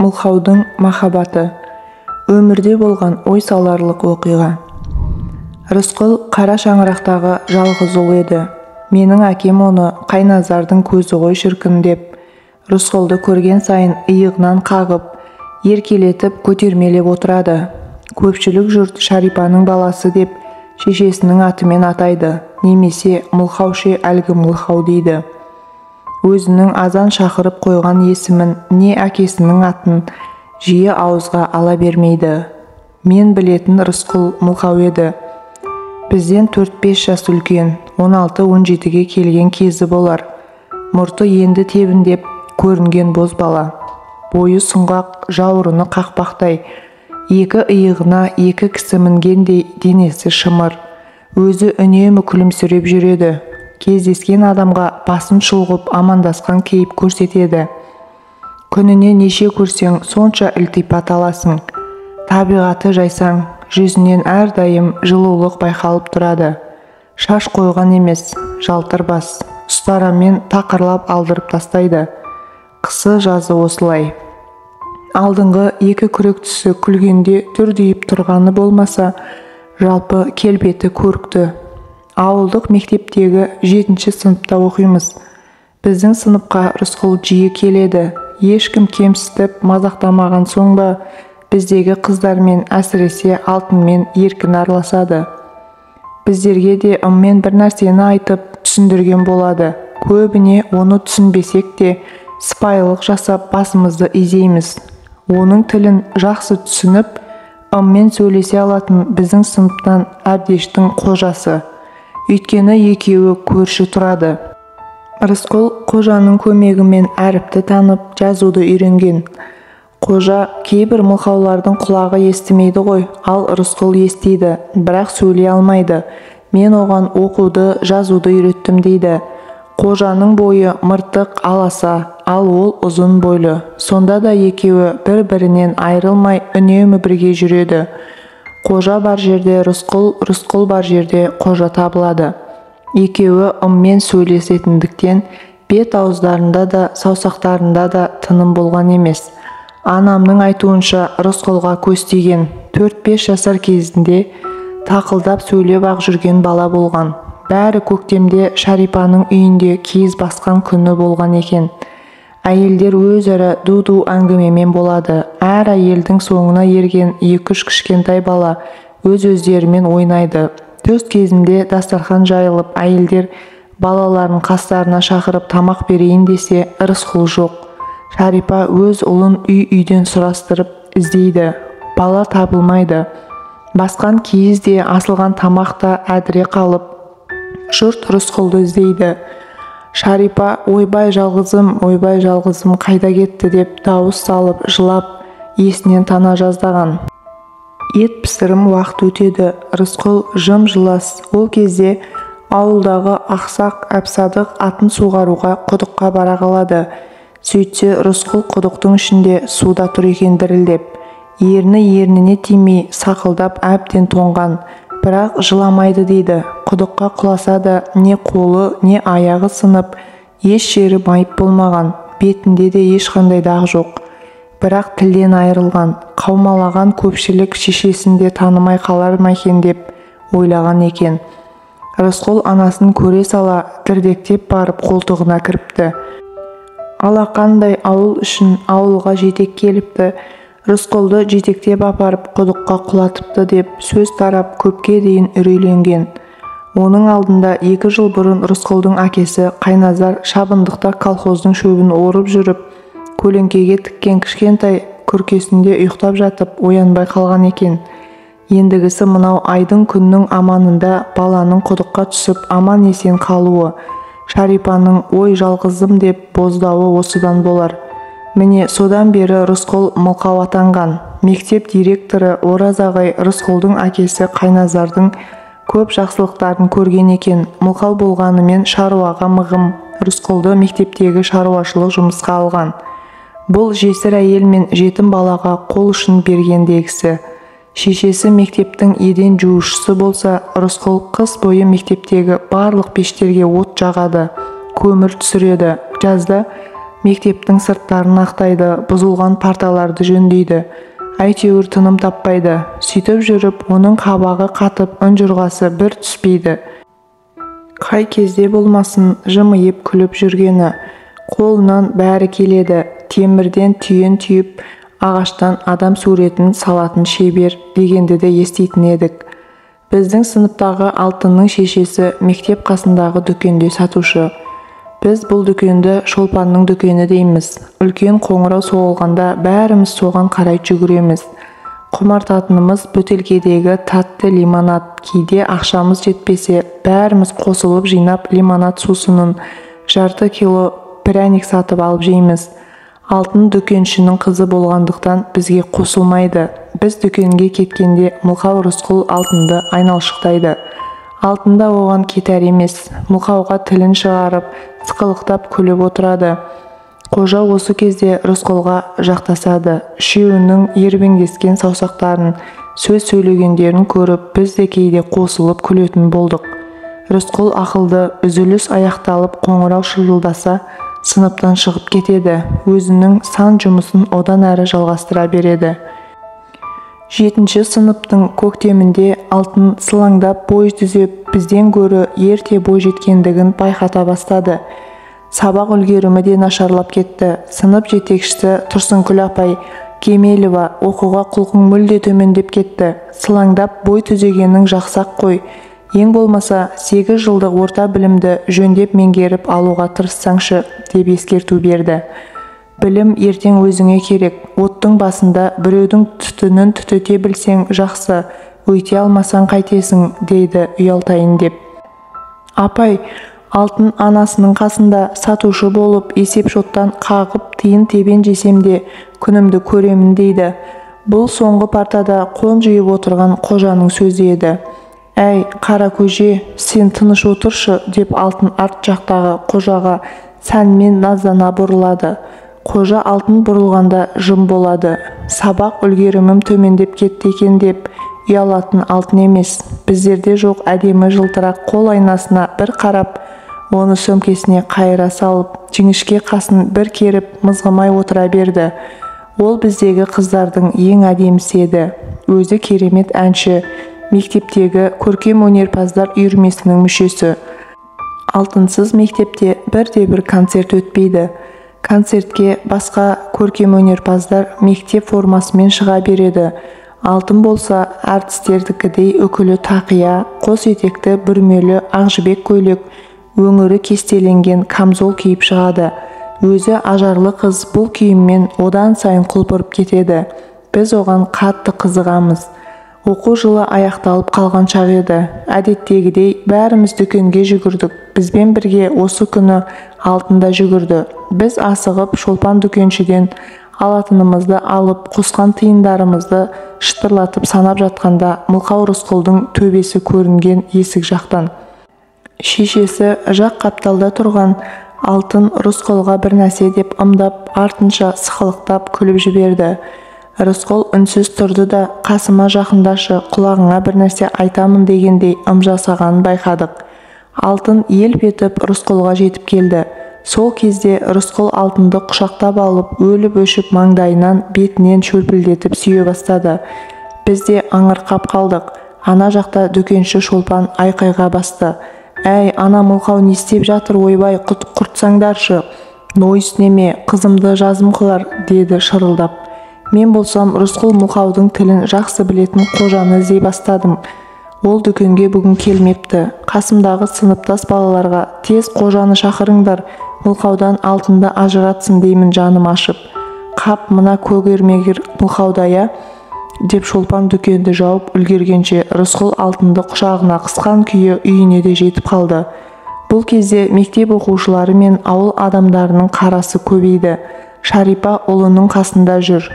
Мылқаудың махаббаты. Өмірде болған ой саларлық оқиға. Рысқұл қара шаңырақтағы жалғыз ұл еді. Менің әкем оны Қайназардың көзі ғой шіркін деп, Рысқұлды көрген сайын иығынан қағып, еркелетіп көтермелеп отырады. Көпшілік жұрт Шарипаның баласы деп шешесінің атымен атайды, немесе Мылқауше әлгі Мылқау дейді. Өзінің азан шақырып қойған есімін не әкесінің атын жиі ауызға ала бермейді. Мен білетін Рысқұл Мылқау еді. Бізден 4-5 жас үлкен, 16-17-ге келген кезі болар. Мұрты енді тебіндеп көрінген боз бала. Бойы сұңғақ, жауырыны қақпақтай, екі иығына екі кісі мінгендей денесі шымыр. Өзі үнемі күлімсіреп жүреді. Кездескен адамға басын шұлғып амандасқан кейіп көрсетеді. Күніне неше көрсең, сонша ілтипат аласың. Табиғаты жайсаң, жүзінен әрдайым жылулық байқалып тұрады. Шаш қойған емес, жалтыр бас, ұстарамен тақырлап алдырып тастайды. Қысы жазы осылай. Алдыңғы екі күрек түсі күлгенде түрдейіп тұрғаны болмаса, жалпы келбеті көрікті. Ауылдық мектептегі 7-ші сыныпта оқимыз. Біздің сыныпқа Рысқұл жиі келеді. Ешкім кемсітіп мазақтамаған соң ба, біздегі қыздармен, әсіресе алтынмен еркін араласады. Біздерге де ыммен бір нәрсені айтып түсіндірген болады. Көбіне оны түсінбесек те, сыпайылық жасап басымызды изейміз. Оның тілін жақсы түсініп, ыммен сөйлесе алатын біздің сыныптан Әбдештің қожасы. Өйткені екеуі көрші тұрады. Рысқұл қожаның көмегімен әріпті танып, жазуды үйренген. Қожа кейбір Мылқаулардың құлағы естімейді ғой, ал Рысқұл естиді, бірақ сөйлей алмайды. Мен оған оқуды, жазуды үйреттім дейді. Қожаның бойы мыртық аласа, ал ол ұзын бойлы. Сонда да екеуі бір-бірінен айрылмай үнемі бірге жүреді. Қожа бар жерде Рысқұл, Рысқұл бар жерде қожа табылады. Екеуі ыммен сөйлесетіндіктен бет ауыздарында да, саусақтарында да тыным болған емес. Анамның айтуынша Рысқұлға көз тиген 4-5 жасар кезінде тақылдап сөйлеп ақ жүрген бала болған. Бәрі көктемде Шарипаның үйінде киіз басқан күні болған екен. Әйелдер өзара ду-ду әңгімемен болады. Әр әйелдің соңына ерген 2-3 кішкентай бала өз-өздерімен ойнайды. Төс кезінде дастархан жайылып, әйелдер балаларын қастарына шақырып тамақ берейін десе, Рысқұл жоқ. Шарипа өз ұлын үй-үйден сұрастырып іздейді. Бала табылмайды. Басқан киіз де, асылған тамақ та әдіре қалып, жұрт Рысқұлды іздейді. Шарипа ойбай жалғызым қайда кетті деп дауыс салып, жылап, есінен тана жаздаған. Ет пісірім уақыт өтеді. Рысқұл жым-жылас. Ол кезде ауылдағы ақсақ Әбсадық атын суғаруға құдыққа бара қалады. Сөйтсе Рысқұл құдықтың ішінде суда тұр екен дірілдеп. Ерні-ерніне тимей сақылдап әбден тоңған. Бірақ жыламайды дейді. Құдыққа құласа да не қолы, не аяғы сынып, еш жері майып болмаған. Бетінде де ешқандай дағы жоқ. Бірақ тілден айырылған. Қаумалаған көпшілік шешесінде танымай қалар ма екен деп ойлаған екен. Рысқұл анасын көре сала дірдектеп барып қолтығына кіріпті. Алақандай ауыл үшін ауылға жетек келіпті. Рысқұлды жетектеп апарып құдыққа құлатыпты деп сөз тарап көпке дейін үрейленген. Оның алдында 2 жыл бұрын Рысқұлдың әкесі Қайназар шабындықта колхоздың шөбін орып жүріп, көлеңкеге тіккен кішкентай күркесінде ұйықтап жатып оянбай қалған екен. Ендігісі мынау айдың күннің аманында баланың құдыққа түсіп аман есен қалуы, Шарипаның ой жалғызым деп боздауы осыдан болар. Міне содан бері Рысқұл Мылқау атанған. Мектеп директоры Ораз ағай Рысқұлдың әкесі Қайназардың көп жақсылықтарын көрген екен. Мылқау болғанымен шаруаға мығым. Рысқұлды мектептегі шаруашылық жұмысқа алған. Бұл жесір әйел мен жетім балаға қол ұшын бергендегісі. Шешесі мектептің еден жуушысы болса, Рысқұл қыс бойы мектептегі барлық пештерге от жағады, көмір түсіреді. Жазда Мектептің сырттарын ақтайды, бұзылған парталарды жөндейді. Әйтеуір тыным таппайды. Сөйтіп жүріп, оның қабағы қатып, үнжұрғасы бір түспейді. Қай кезде болмасын жымиып күліп жүргені. Қолынан бәрі келеді. Темірден түйін түйіп, ағаштан адам суретін салатын шебер дегенді де еститін едік. Біздің сыныптағы Алтынның шешесі мектеп қасындағы дүкенде сатушы. Біз бұл дүкенді Шолпанның дүкені дейміз. Үлкен қоңырау соғылғанда бәріміз соған қарай жүгіреміз. Құмартатынымыз бөтелкедегі татты лимонад. Кейде ақшамыз жетпесе, бәріміз қосылып жинап лимонад сусынын жарты кило пряник сатып алып жейміз. Алтын дүкеншінің қызы болғандықтан бізге қосылмайды. Біз дүкенге кеткенде Мылқау Рысқұл Алтынды айналшықтайды. Алтында оған кетер емес. Мылқауға тілін шығарып, сықылықтап күліп отырады. Қожа осы кезде Рысқұлға жақтасады. Үшеуінің ербеңдескен саусақтарын, сөз сөйлегендерін көріп, біз де кейде қосылып күлетін болдық. Рысқұл ақылды, үзіліс аяқталып қоңырау шырылдаса, сыныптан шығып кетеді. Өзінің сан жұмысын одан әрі жалғастыра береді. 7-ші сыныптың көктемінде Алтын сылаңдап бой түзеп, бізден гөрі ерте бой жеткендігін байқата бастады. Сабақ үлгерімі де нашарлап кетті. Сынып жетекшісі Тұрсынкүл апай Кемелова оқуға құлқың мүлде төмендеп кетті. Сылаңдап бой түзегенің жақсақ қой. Ең болмаса 8 жылдық орта білімді жөндеп меңгеріп алуға тырыссаңшы, деп ескерту берді. Білім ертең өзіңе керек. Оттың басында біреудің түтінін түтете білсең жақсы, өйте алмасаң қайтесің, дейді ұялтайын деп. Апай, Алтын анасының қасында сатушы болып есеп-шоттан қағып тиын тебен жесем де күнімді көремін дейді. Бұл соңғы партада қон жиып отырған қожаның сөзі еді. Әй, қара көже, сен тыныш отыршы, деп Алтын арт жақтағы қожаға сәнмен наздана бұрылады. Қожа Алтын бұрылғанда жым болады. Сабақ үлгерімім төмендеп кетті екен деп ұялатын Алтын емес. Біздерде жоқ әдемі жылтырақ қол айнасына бір қарап, оны сөмкесіне қайыра салып, жіңішке қасын бір керіп мызғымай отыра берді. Ол біздегі қыздардың ең әдемісі еді. Өзі керемет әнші, мектептегі көркем өнерпаздар үйірмесінің мүшесі. Алтынсыз мектепте бірде-бір концерт өтпейді. Концертке басқа көркем өнерпаздар мектеп формасымен шыға береді. Алтын болса әртістердікідей үкілі тақия, қос етекті бүрмелі ақжібек көйлек, өңірі кестеленген камзол киіп шығады. Өзі ажарлы қыз бұл киіммен одан сайын құлпырып кетеді. Біз оған қатты қызығамыз. Оқу жылы аяқталып қалған шақ еді. Әдеттегідей бәріміз дүкенге жүгірдік. Бізбен бірге осы күні Алтында жүгірді. Біз асығып Шолпан дүкеншіден алатынымызды алып, қосқан тиындарымызды шытырлатып санап жатқанда Мылқау Рысқұлдың төбесі көрінген есік жақтан. Шешесі жақ қапталда тұрған Алтын Рысқұлға бір нәрсе деп ымдап, артынша сықылықтап күліп жіберді. Рысқұл үнсіз тұрды да, қасыма жақындашы, құлағыңа бір нәрсе айтамын дегендей ымжасағанын байқадық. Алтын елп етіп Рысқұлға жетіп келді. Сол кезде Рысқұл Алтынды құшақтап алып, өліп-өшіп маңдайынан, бетінен шөлпілдетіп сүйе бастады. Біз де аңырқап қалдық. Ана жақта дүкенші Шолпан айқайға басты. Әй, ана Мылқау не істеп жатыр, ойбай, құртсаңдаршы. Нойыс неме, қызымды жазым қылар, деді шырылдап. Мен болсам Рысқұл Мылқаудың тілін жақсы білетін қожаны іздей бастадым. Ол дүкенге бүгін келмепті. Қасымдағы сыныптас балаларға тез қожаны шақырыңдар, Мылқаудан Алтынды ажыратсын деймін жаным ашып. Қап, мына көгермегір Мылқаудая, деп Шолпан дүкенді жауып үлгергенше Рысқұл Алтынды құшағына қысқан күйі үйіне де жетіп қалды. Бұл кезде мектеп оқушылары мен ауыл адамдарының қарасы көбейді. Шарипа ұлының қасында жүр.